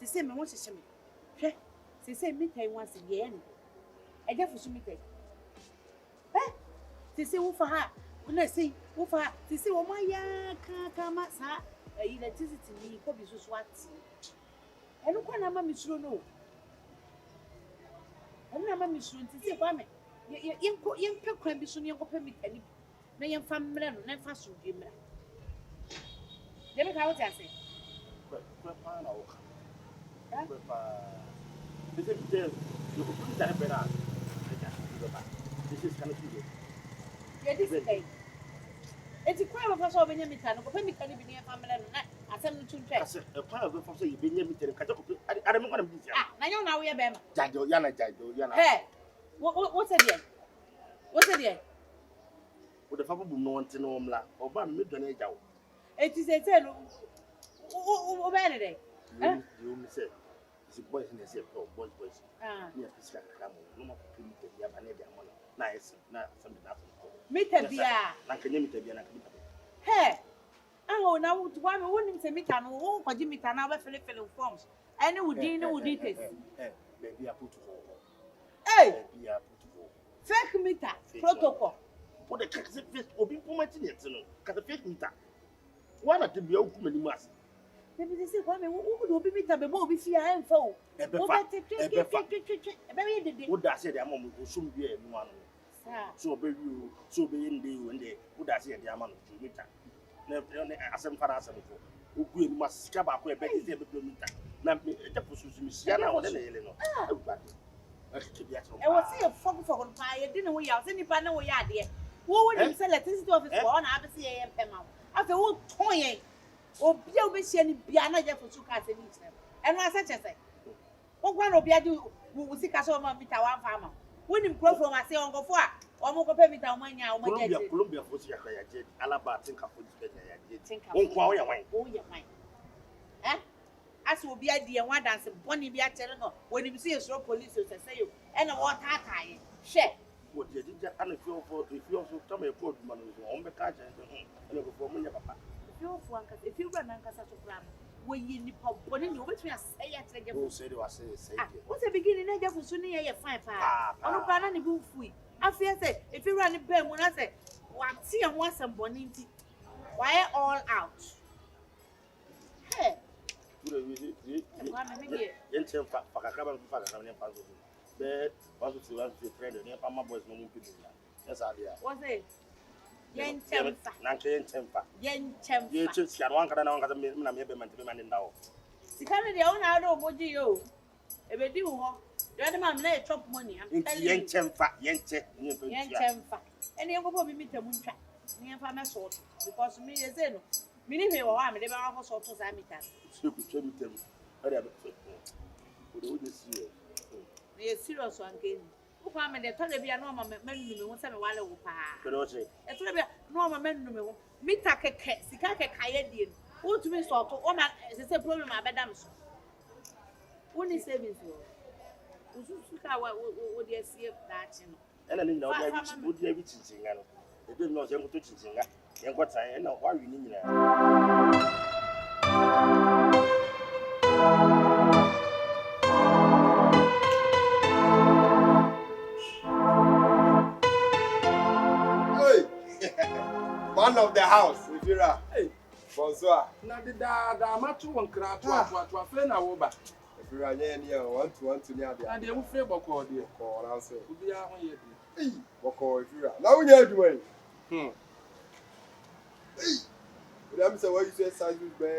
say me want to shame me. Say me tell once a year. I get for me. Say who for her. When I say who for her, say oh my ya come at her. Electricity me could be so swat. I don't want a mammy should know. I'm not mammy should say for me. Young can be soon young permit any. No young family and fast would give me. Let me how I say. This is kind of good. Yeah, this is a. It's a crime of us all in your meeting. Open me can be near family and I send you to check. A part of the family you've been near me. I don't want to be. I know we are Bam. Jado, Yana. Hey, what's it yet? What's it yet? With the family no one to know or one midnight. It is a 10. Oh, vanity. You say. It's a boy in the same boys. Near Pisca, no more primitive Yabanese money. Nice, not something else. Meet a beer. Like a limited beer. Hey, oh, now one wouldn't say meet an old for Jimmy Tanawa filling forms. I know Dino did it. Baby, I put to hold. Hey, fake meter protocol. What the cassette will be promoting it to know. Cut the fake meter. Why not to be open many masses? Maybe they say, who would be meter before we see a phone? Would I say the amount will soon be a one? So be you, so be in the when they would I say the amount of meter. Never some for who must scab up where Betty is able to meter. Now, the position is Siana or the Eleanor. I was see a fog for on fire, didn't we out any panel we are there. Who would sell electricity office for one ABC AM Pema? After all, toying. Oh, be any piano for two cats in each. And I such as I. What one of you will see Castle Mamita one farmer? Wouldn't pro from I say on go for or more pay me down when you are Columbia for Jet, Alaba, think of it. Oh, your mind. Eh? As will be idea one dance and Bonnie be a telling when you see a slow police, say you and a water tie. Share. What you did, and if you also tell me a good man on the car and go for me, papa. If you run such a plan, when you nip up, what do you wish me to say? I say, what's the beginning? I just soon hear 5 on a banana booth. I fear say, if you run a pen when I say, what see and want some bonity, why all out? Hey, what's it? Yen temper. Yen temper. You just got one kind of man in now. See, can they own out of what you? If they do, the other man lay chop money. Yen temper. And you will be meet a moon track. Me and Farmer sort because me is in. Meaning, they were they were also to Samitan. So, we are serious one game. Farmer, they told me a normal men won't send a while over. It's normal men. Me take a cat, Sikaka Kayadian. Who to me sort of honor as a problem of Madame. Only savings. Would you see that? And I know would you be teaching? They didn't know them to teaching. And what I know why we need Man of the house, if you're hey, bonsoir. Now the matter one crack to a friend over. If you're near one to near the and they will favor call dear. Call answer. Would be our way. Hey, Boko, if you're now you're doing. Hey, I'm saying what you say, size with bear,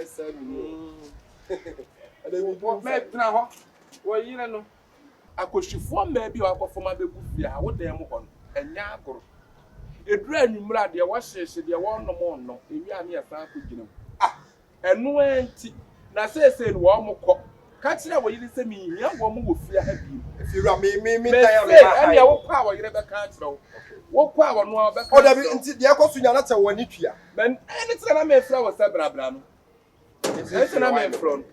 and then we what made now. Well, you know, I could she form maybe or for my baby. I would them on and Yago. A brand new lad, there was said there were no more, no, if you are near Frank. Ah, and no empty. Now say one more cock. Catch that what you say me, young woman will fear you. If you are me, and your power, you never can't know. What power no other? Oh, the Aqua not a one here. Then anything I may flower Sabra. Anything I may from.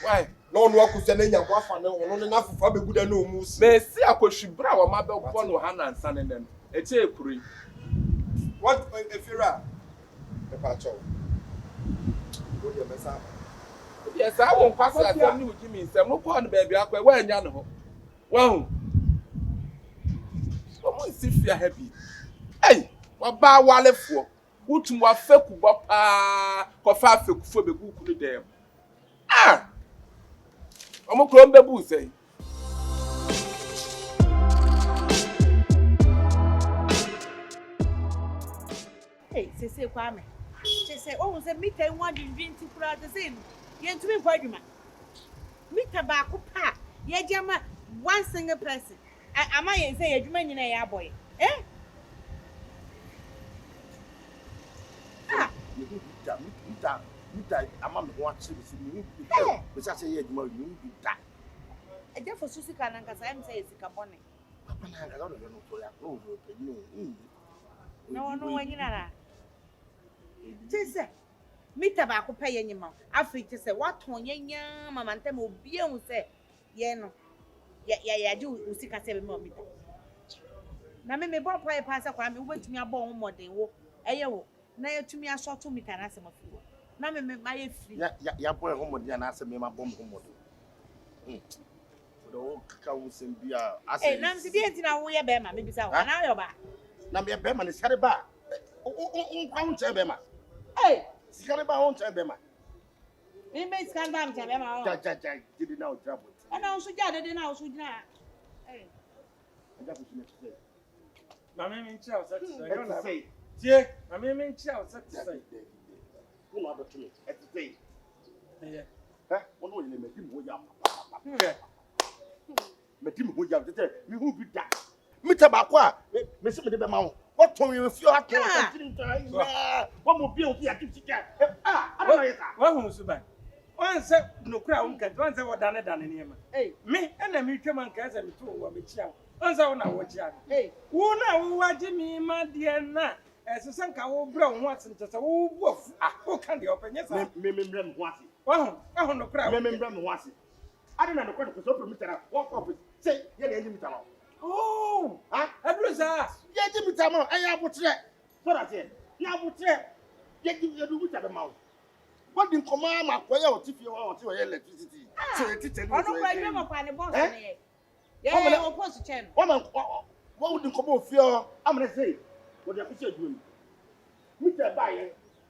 Why? No one could send any of one enough for good and no moose. May see a question, brow, mother, one or Hannah and son in them. It's a pre. What if you're a patch? Go your mess up. Yes, I won't pass that. You give me some one baby. I go where you know. Wow. Someone see fear happy. Hey, what ba wale for? Utu wa feku ba pa ko fa feku fo be ku kunu dem. Ah! Omo kro mbe bu say. Hey, say Kwame. She say, oh, say me tell one drink to crowd the same. You to me for you, man. Me tobacco pa. Ye jama one single person. Am I say you man in a boy? Eh? Ah, Mita, I'm on the watch. But I say, you do that. I just for Susie can and I'm saying it's a bonnet. I don't know for that. No, when you're not. She say, me tobacco pay any mouth. I think to say, what one young mamma and them will be able to say, yeah, no. Yeah, do see a 7 more meter. Now, me bought by a passer, I went to me a bone more than walk. Ayo, now to me a short 2 meter and some of you. Now, me my free. Yeah, boy, home with the answer me my bomb home. The whole cows and beer. I say, Nancy, the now we are Bema, maybe so. And I about. Now, me a Bema is had a bar. Oh, count Bema. Hey, Scalaba won't tell Bema. Me makes can damn to Bema. Didn't know trouble. And also, Jada didn't know, should not. Hey, I just want to say. Mamma min ciao, Say, Jay, mamma min ciao, say. who not to me at the day. Yeah. One way, make him who you Make him who you have to tell me who be that. Mr. Bakwa, Miss Bema, what told you if you are what will be here to see? I don't know. What was the one said no crown can one say what done in him. hey, Me and the mutual man can say me too, or me chow. Once I want to watch you. hey, Who now watching me, my dear, na as a son can brown once and just a wolf. Who can the open? Yes, I Remember once. want no crowd. Remember once. I don't know the question for open meter. Walk up. Say, yeah, you meet along. Oh, Huh? Abruza. Yeah, Jimmy Tamo, I have what's that. So that's it. Now, what's that? Yeah, you do with the mouth. What in command, my boy, or if you want your electricity? So it's a I don't like them upon the boss. Yeah, of course, Chen. Woman, what would you come off your? I'm going to say, what the official doing? Mr. Bayer,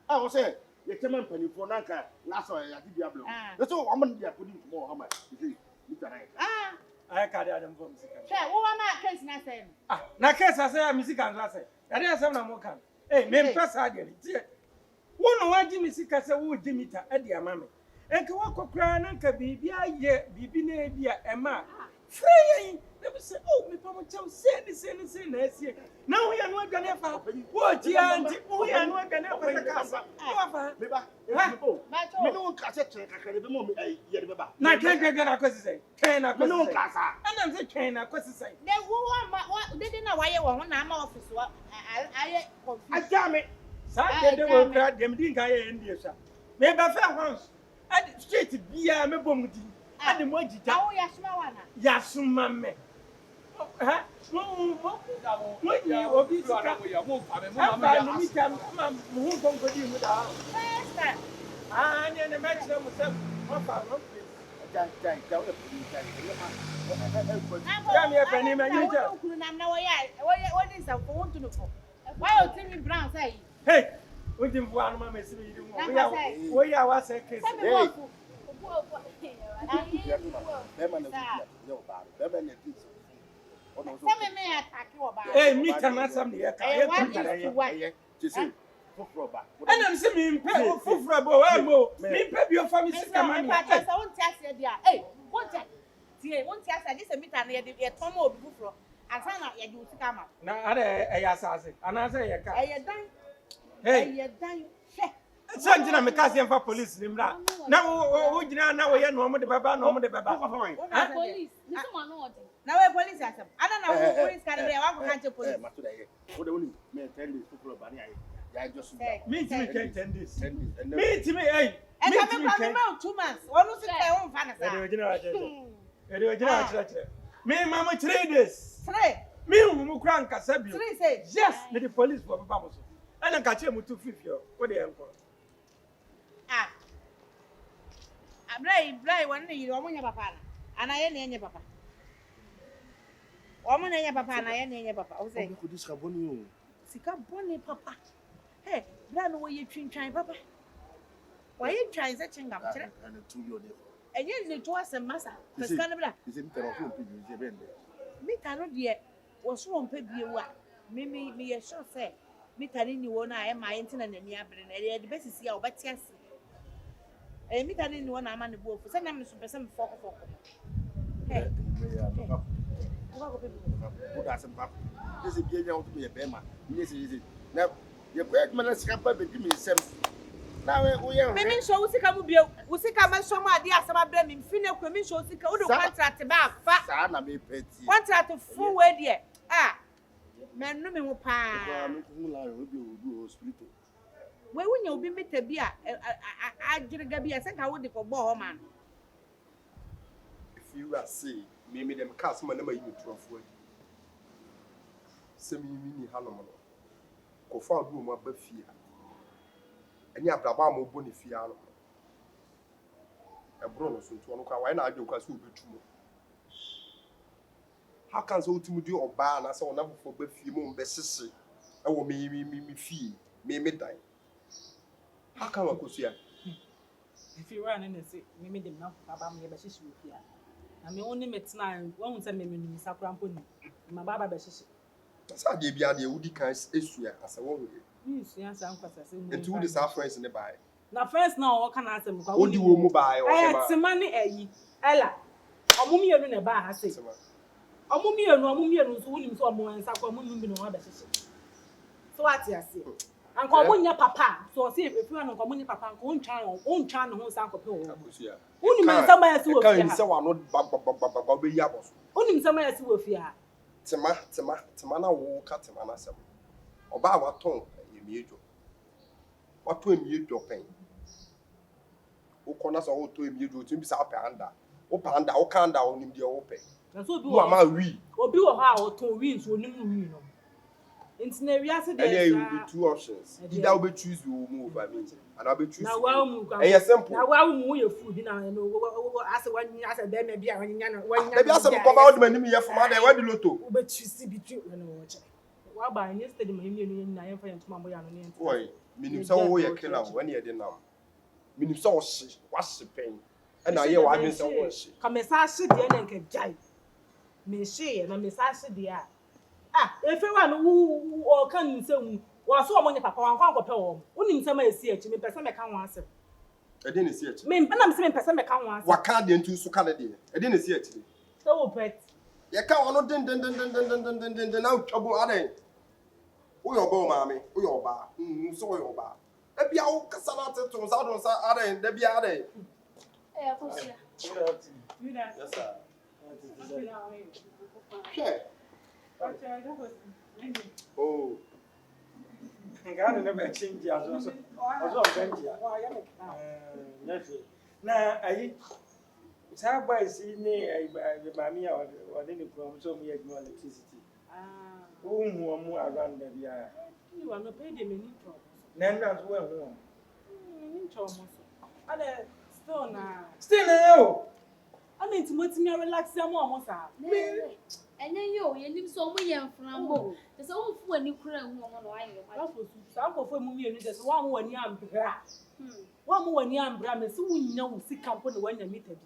I was saying, the German penny for Nanka, last year, I did Diablo. That's all I'm going to put more. How much? You see, Mr. Ah, I can't add them from Che, who am I case nothing? Ah, na case I say music and last. I didn't say no more can. Hey, me press again. One wa Jimmy sika say wo Jimmy ta e dia mame. Enke wo kokra na nka bibia ye bibi na bia ema. Free they will say, oh, me pamo cham say na esie. Na wo ya no adwane fa. Wo ti anti, wo ya no adwane fa kasa. Wo fa. Meba, me no kasa kakare be mo me ye de beba. Na kenken na kwesi say. Ken na Me no kwesi. kasa. Ana say ken na kwesi say. Then who didn't know why you want na ma office wa I confused. Ajame. Sa de wo kra dem din kan ye ndie sha. Me ba fa house. Adi street bia me bom di. Adi mo jija. How ya smell one? Yasuma me. Ha? Mo ni obi sika. Aba ni mi jam ma mu gongo di mu da. First time. Ah, ni na me tire mu se mo fa no. Ja we police Ya mi e pani ma nyi ja. Kunu na na what is that for want to know for? Why you tell me brown say? Hey, we dim fu anu ma me si bi di mu. We ya wa se case. Hey. Hey, me can some here. And I'm saying, me fufra bo emo. Me pe bi o family sika mani. I won't tell you there. Hey, won't tell this a meet and you Tom obi fufro. And say na you sika ma. Na ade eya asase. Ana say ye ka. Eh dan. Hey, Eh dan. Santi na me ka se mfa police ni mra. Na wo gina na wo ye no mo de baba no mo de baba. Police. This one no order. Now we police asem. Ana na police can be wa ko kan police. Matuda ye. Wo de woni me 10 days fufro ba ni aye. Ya just Me ti me 10 days. 10 days. Me ti me hey. Me ti me come 2 months. Onu si kai won fa na sa. Ede gina wa cheche. Ede gina wa cheche. Me mama 3 days. 3. Me hu kra nkasa bio. 3 say. Yes, me the police for papa mo so. Ana ka che mu 250 o. Wo de enko. Bray, one day you want your papa. And I ain't your papa. Woman and your papa, and I ain't your papa. I was saying, could this have on you? Sika bonny papa. Hey, run away your trying papa. Why you trying such a gum? And a 2 year old. And yet it was a massa. Is it telephone people? Me cannot yet. Was one pay be a Mimi, me a short say. Me telling you one I am my internet and near the best is here, but yes. And me telling you one I'm on the board for some person for. Hey, Put us some pap. This is getting out to be a bema. Yes, it is. Now, your great man has come back and give me some. Now we are. Maybe show us come be we come and show my dear some blaming Finna Commission shows the contract about fat. Sana me petty. Contract to full way dear. Ah, man, no me pa. Where when you'll be met a beer, I did a beer, I think I would go ball man. If you are say, maybe them cast my number you to avoid. Semi mini hanoman. Go far room of Buffia. And you have Brabamo Bonifiano. A Bruno soon to Anoka, why not do because we be true. How can so to do or ban us or never for Buffy best? I will me fee, me die. How come I could see her? If you run in and say, me them now, Baba, me, but she's here. I mean, only met 9, won't send me in Sacramponi. My Baba, but she's. That's how they be at the Woody kinds issue as a woman. Yes, I'm And two the friends in the buy. Now, first, now, what can I say? What do you buy? I had some money, Ella. A woman in a bar, I say. A woman, no woman, who him so more and Sacramon, no other. So what I say? And come your papa. So see if you are not coming, papa, own channel, who's Uncle. Only man somewhere to can someone not Bobby Yabos. Only somewhere to fear. Timana will cut him an answer. About what tongue you what to immute your pain? O corners all to immute to be Panda. O Panda, O Kanda on him the open. And so do a we or do a how to win so no. In Snaria, there will be 2 options. Either I'll be choose you move, I mean, and I'll be choosing. Now, well, simple. Now, well, move your food, you know, as a 1 year, as a day, maybe I when maybe I some come out when you from other where the lotto. But you see between when watch. Why by yesterday, my million, I am for Mamma. Boy, meaning so we are killer when you're there now. Meaning so what's the pain? And I hear what I mean, so was she. Come as I sit there and can jive. Me she and I miss I sit there. Ah, if you want who or can say, was so many papa and Uncle Pell. Only some may see it, me person may come once. I didn't see it. Me, but I'm saying person may come once. What can't you so Canada? I didn't see it. So, pet. You can't then now trouble are they? Who your bow, mammy? Who your bar? So your bar. Maybe I'll cassava to are they? There be are they? Yes, sir. Sure. Oh. God never change as also. Now, I say mammy or any problem, so we ignore electricity. Who are around the year? You are not paid him any trouble. None as well. Still now. Still now. I need to make me relax some more. And then you so many young from home. There's all for a new crown woman. Some of them you just 1 year bra. 1 year bra, so we know see company when you meet it.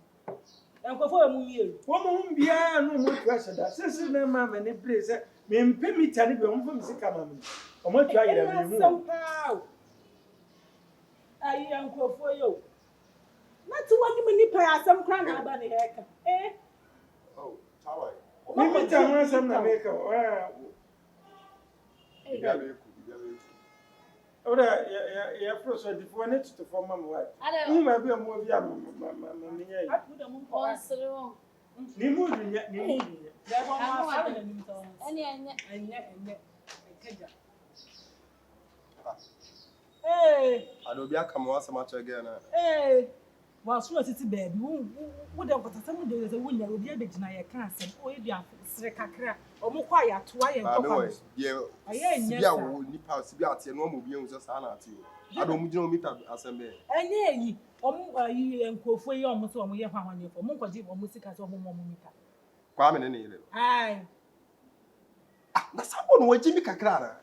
And for a year. Woman, be no more question. That says, mamma, and a place. Me pay me telling you from Sicamon. Or what try it somehow. I am for you. Not to want many pay some crown about the hair. Eh? Oh, Tower. Maybe tell some America. Oh, yeah, first, if one needs to form my wife. I don't know. Maybe I'm more young. I put them on so hey, I don't be a come once a match again. hey, was so city baby wo de kotasam de ze wunya obi abegina ye kan asem o ye bia sere kakra o mo kwa ya to aye nkokwa ye bia wo nipa si bia ate no mo bia wo sa na ate o ado mo gina o mita asem be enye yi o mo yi enkofo yi o mo so o mo ye hwanwane fo mo nkwaji o mo sika so o mo mita kwa me ne ile ai na sabo no waji mi kakra na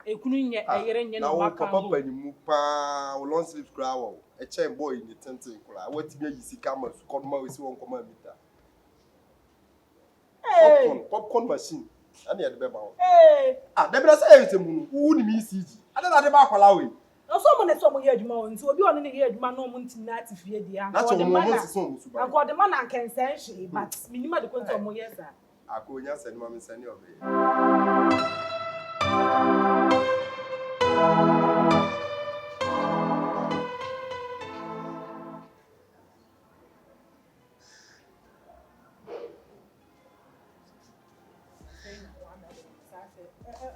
ekunu nye eyere nye no waka papa panimu pa o long sleeve kra wo e chen boy ni tenten kra wati bi yi sika ma su kodma we si won koma mita popcorn machine ani e de be ba wo da bi na say e mu wu ni mi siji ada na de ba kwala we no so mo ne so mo ye adwuma won nti obi ono ne ye adwuma no mo nti na atifie dia na so mo mo so mo su ba anko de man na kensen hwe but minima de konto mo ye sa akonya sani ma me sani obe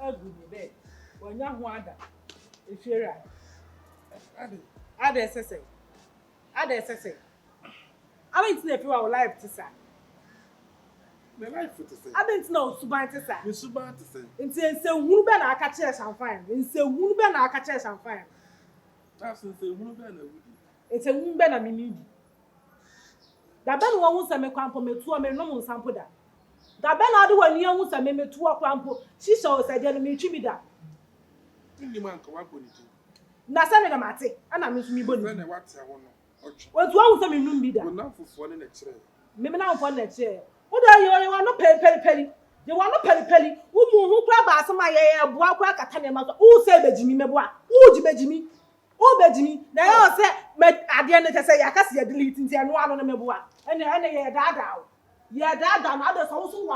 agudi be wonya ho ada efiera ada sese abent na efiwa live tisa me life to say abent na osuban tisa me suba to say nti nsehunu be na aka kire champagne nsehunu be na aka kire champagne that's say hunu be na wudi nsehunu be na mimidi da be no wo nsame kwampo metu o me no mo nsampo da da be na ade wani hu nsame metu o kwampo shisha o sade no metwi bi da ni man ka wa boniti na sane na mate ana me so mi boni na wate ho no ocho wetu hu nsame num bi da wona fofo ne na kire me na mfo na kire wo da ye wa no peli ye wa no peli wo mu hu kra ba asema ye boa kra kata ne ma so wo se bejimi meboa wo ji bejimi wo bejimi na ye se ade ne tese ya kase ya delete nti eno ano ne meboa ene ye dada na ade so so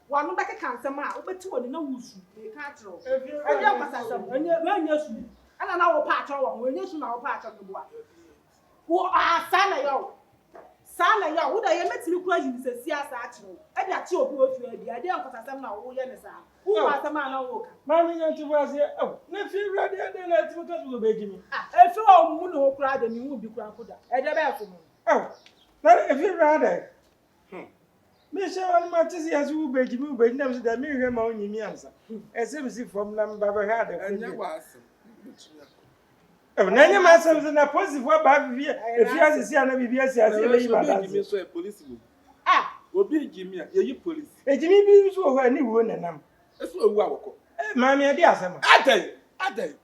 wanu beke kansem a wo beti woni na wusu e ka atro ade kwasasam enya su ana na wo pa atro wo enya su na wo pa atro ne boa wo asana yo wo da ye metimi kura yin se siasa atro ade achi obi ofi ade ade kwasasam na wo ye ne sa wo asama na wo ka ma me nya ti bua se na fi rade ade na ti ka so bejimi efi o mu no kura ade mi hu bi kura koda ede be so mu na fi rade me she wan ma ti ya su bejimi na me da me hwe ma onyimi ansa ese mi si fom na mba be ha de anya wa asem na nya ma asem na positive ba bi efi asisi ana bi asiasi e be yi ba da me so e police mu obi gimi a ye police ejimi bi so ho ani wo nanam eso ewu awoko ma me ade asem adai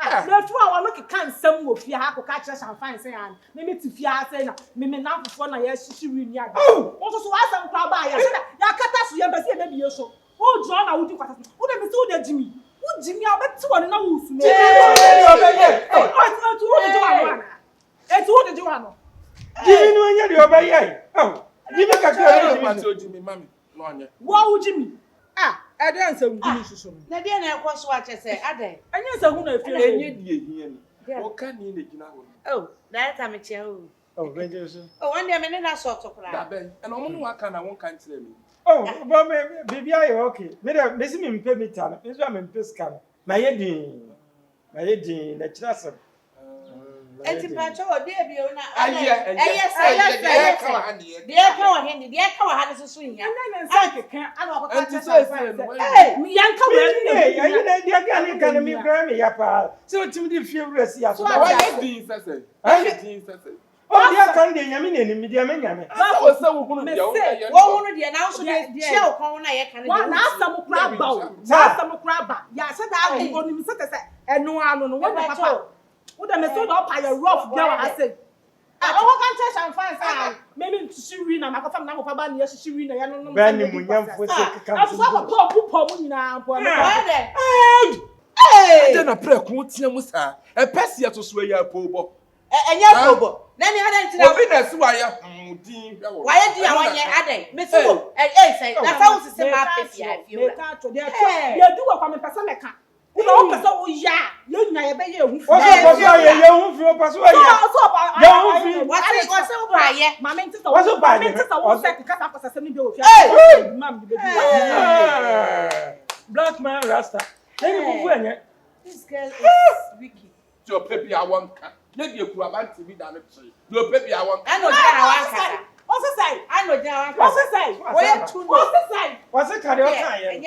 na tu a wono keka nsam wo fie ha ko ka kire champagne sen an me ti fie ha sen na me na fofo na ye hihyi wi ni ade wo so asem kra ba ya ya kata so ye bese be bi so wo jo na wo di kwata wo de me so wo de jimi wo jimi a beti woni na wo su me wo de jiwa jimi no anya de obaye jimi kakra jimi mami no anya wo jimi ade nsam gumi susu na de na ekwo so achese ade anya nsam na efie enye die hia ni o ka ni na gina ho na ta me che venje so wande me ne na so to kra da ben na omo no aka na won kan kire mi but me bibi ayo okay me si me mpe mita na me so me mpe scan ma ye din na kira sam enti pacho odi ebi ona eye ka wa hande de ka wa hande so nya na nsa keka ana ko ka enti so mi yanka wa ni ayi na dia ga ni kan mi gra me ya pa so tim di fie wresi ya so wa ye din sese o dia kan de nyame na ni dia me nyame o se wo hunu dia wo hunu dia na so de che o kon na ye kan wa na asam kra ba o na asam kra ba ya se da go ni mi se tese enu anu no wo papa wo da me so do pa ya rough dia wa ase wo kan che champagne sa me mi shiri na makafam na mofa ba ni shiri na ya no ba ni munyamfo se keka so ko po mu nyina po no ade na pre ko tia mu sa e pese ya to so ya pobo enya pobo na ni ada ntira obi na si wa ya din wa ya di awon ye ade me so say na sa wo sisi ma pese ya fi me ka to de du wa kwa me pese me ka una o pese o ya ye nya ye be ye hu fi ye hu fi o paso ye hu fi wa se wo ba ye ma me ntisa wo se ka sa pese se ni be o fi mam di be black man rasta any fufu enye this girl is wicked to baby I want car. Let you put about TV down the tree. No baby I want. I know that what's the say? I know that what's the say? Where to what's the say? What's the kind of time?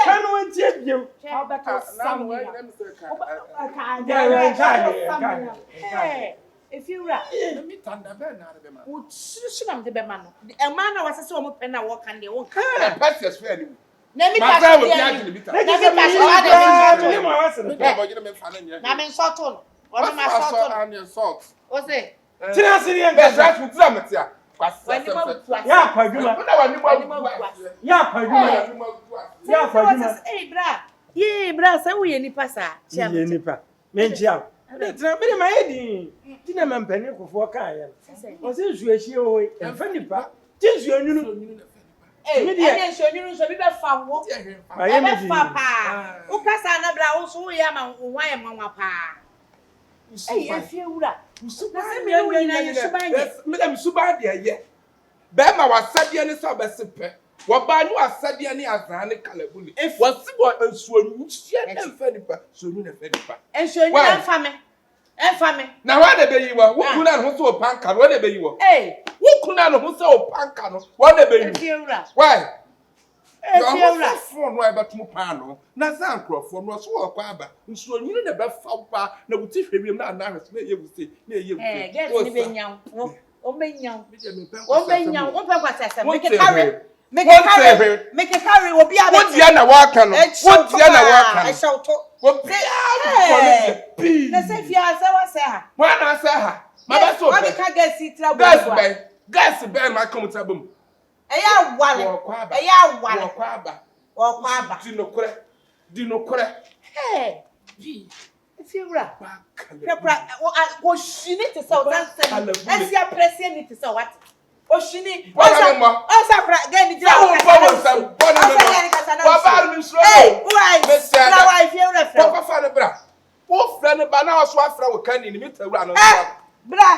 Can you? How better somewhere? Hey, if you rap, Let me turn the bed now. would shoot the man. A man was a so much pen I walk and they won't come. Pass your fairly. Let me My friend will be out in the meter. I'm in Sutton. One of my Sutton. And your socks. What's it? Tenacity and That's right with them. Hey, bra. Yeah, bra, say we any passa. Nipa. Mentia. Me my head. Tina man penny for kaya. Was it Juicy away and funny pa? Just you. Hey, and show you should be found. I am papa. Ukasana bra also we am why mama pa. Hey, if you that. Madam Subadia, yeah. Bema was Sadia and Sabasipe. What by you are Sadia and Azane Calabuli. If what's and swim, and Fenipa, so you never Fenipa. And show you family. And family. Now, what the baby were, who could not who saw Panka, what the baby were? Hey, who could not who saw Panka, what the baby? Why? You're from where but Mupano, Nazan Crawford was so quaba, and so you never found pa, no teach him not now, you say, near you. Get me young. Oh, me young. Oh, me young. What papa make a carry. Make a carry will be a what Diana Walker. What Diana Walker. I shall talk. What say? Let's say if you are so, when I say her, my so I can't get seat. Gas, bear my comfortable. Aya wale. Aya wale. Wakwaba. Dino kore. Hey. If you rap. What she need to sell that. And see a president to sell what? Oh, she need. Also, get the job. Hey, why? Now I feel the Papa Father Bra. Oh, friend, but now I swap from a candy in the middle. Bra. Bra.